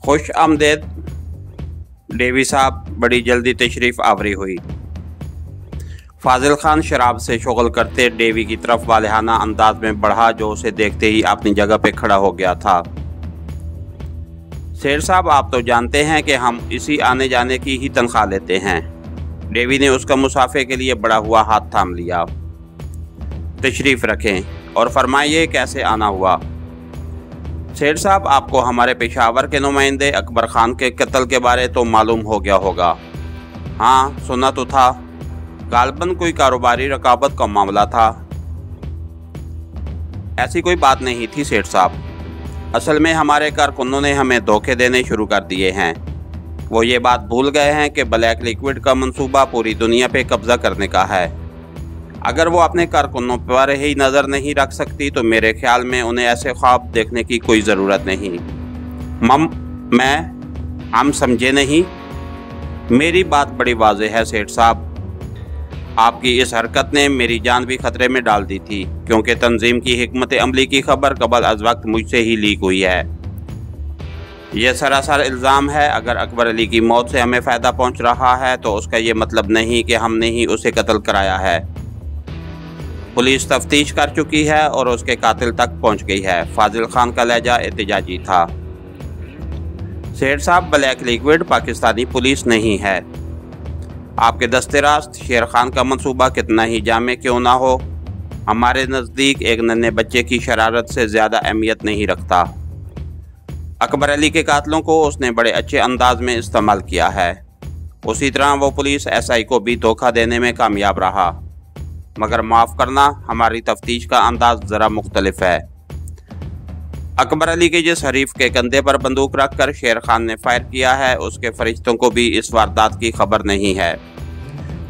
खुश आमदेद डेवी साहब बड़ी जल्दी तशरीफ़ आवरी हुई। फाजिल खान शराब से शुगल करते डेवी की तरफ वालिहाना अंदाज में बढ़ा, जो उसे देखते ही अपनी जगह पे खड़ा हो गया था। शेर साहब, आप तो जानते हैं कि हम इसी आने जाने की ही तनख्वाह लेते हैं। डेवी ने उसका मुसाफे के लिए बढ़ा हुआ हाथ थाम लिया। तशरीफ़ रखें और फरमाइए कैसे आना हुआ। शेर साहब, आपको हमारे पेशावर के नुमाइंदे अकबर खान के कत्ल के बारे तो मालूम हो गया होगा। हाँ, सुना तो था। गालबन कोई कारोबारी रकाबत का मामला था। ऐसी कोई बात नहीं थी शेर साहब। असल में हमारे कारकुनों ने हमें धोखे देने शुरू कर दिए हैं। वो ये बात भूल गए हैं कि ब्लैक लिक्विड का मंसूबा पूरी दुनिया पे कब्जा करने का है। अगर वो अपने कारकुनों पर ही नज़र नहीं रख सकती तो मेरे ख्याल में उन्हें ऐसे ख्वाब देखने की कोई ज़रूरत नहीं। हम समझे नहीं। मेरी बात बड़ी वाज़ेह है सेठ साहब। आपकी इस हरकत ने मेरी जान भी खतरे में डाल दी थी, क्योंकि तंजीम की हिकमत अमली की खबर कबल अज़ वक्त मुझसे ही लीक हुई है। यह सरासर इल्ज़ाम है। अगर अकबर अली की मौत से हमें फ़ायदा पहुंच रहा है तो उसका ये मतलब नहीं कि हमने ही उसे कत्ल कराया है। पुलिस तफ्तीश कर चुकी है और उसके कातिल तक पहुंच गई है। फाजिल खान का लहजा एहतजाजी था। शेर साहब, ब्लैक लिक्विड पाकिस्तानी पुलिस नहीं है। आपके दस्ते रास्त शेर खान का मंसूबा कितना ही जामे क्यों ना हो, हमारे नज़दीक एक नन्हे बच्चे की शरारत से ज़्यादा अहमियत नहीं रखता। अकबर अली के कातलों को उसने बड़े अच्छे अंदाज में इस्तेमाल किया है। उसी तरह वो पुलिस SI को भी धोखा देने में कामयाब रहा। मगर माफ़ करना, हमारी तफ्तीश का अंदाज ज़रा मुख्तलिफ है। अकबर अली के जिस हरीफ के कंधे पर बंदूक रखकर शेर खान ने फायर किया है, उसके फरिश्तों को भी इस वारदात की खबर नहीं है।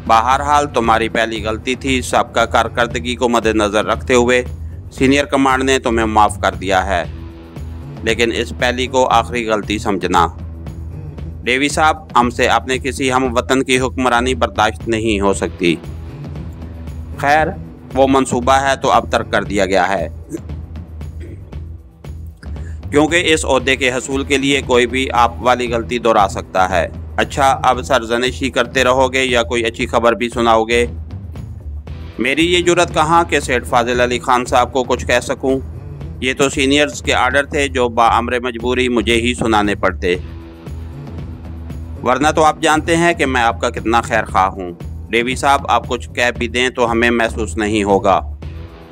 बहरहाल तुम्हारी पहली गलती थी। सबका कारकर्दगी को मद्देनज़र रखते हुए सीनियर कमांड ने तुम्हें माफ़ कर दिया है, लेकिन इस पहली को आखिरी गलती समझना। डेवी साहब, हमसे अपने किसी हम वतन की हुक्मरानी बर्दाश्त नहीं हो सकती। खैर, वो मंसूबा है तो अब तर्क कर दिया गया है, क्योंकि इस ओहदे के हसूल के लिए कोई भी आप वाली गलती दोहरा सकता है। अच्छा, अब सरजनिशी करते रहोगे या कोई अच्छी खबर भी सुनाओगे? मेरी ये जुर्रत कहाँ कि सेठ फाजिल अली खान साहब को कुछ कह सकूं। ये तो सीनियर्स के आर्डर थे जो बाअमर मजबूरी मुझे ही सुनाने पड़ते, वरना तो आप जानते हैं कि मैं आपका कितना खैर खा हूँ। डेवी साहब, आप कुछ कह भी दें तो हमें महसूस नहीं होगा।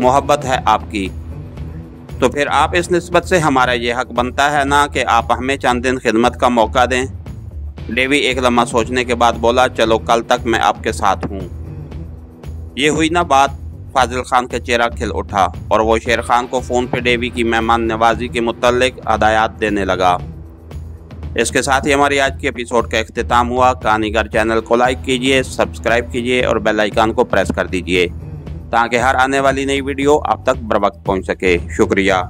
मोहब्बत है आपकी तो फिर आप इस निस्बत से हमारा ये हक बनता है ना कि आप हमें चंद दिन खिदमत का मौका दें। डेवी एक लम्हा सोचने के बाद बोला, चलो कल तक मैं आपके साथ हूँ। ये हुई ना बात। फाजिल खान का चेहरा खिल उठा और वो शेर खान को फ़ोन पे डेवी की मेहमान नवाजी के मुतल्लिक हदायत देने लगा। इसके साथ ही हमारी आज की एपिसोड का इख्तिताम हुआ। कहानीगर चैनल को लाइक कीजिए, सब्सक्राइब कीजिए और बेल आइकन को प्रेस कर दीजिए ताकि हर आने वाली नई वीडियो आप तक बर वक्त पहुँच सके। शुक्रिया।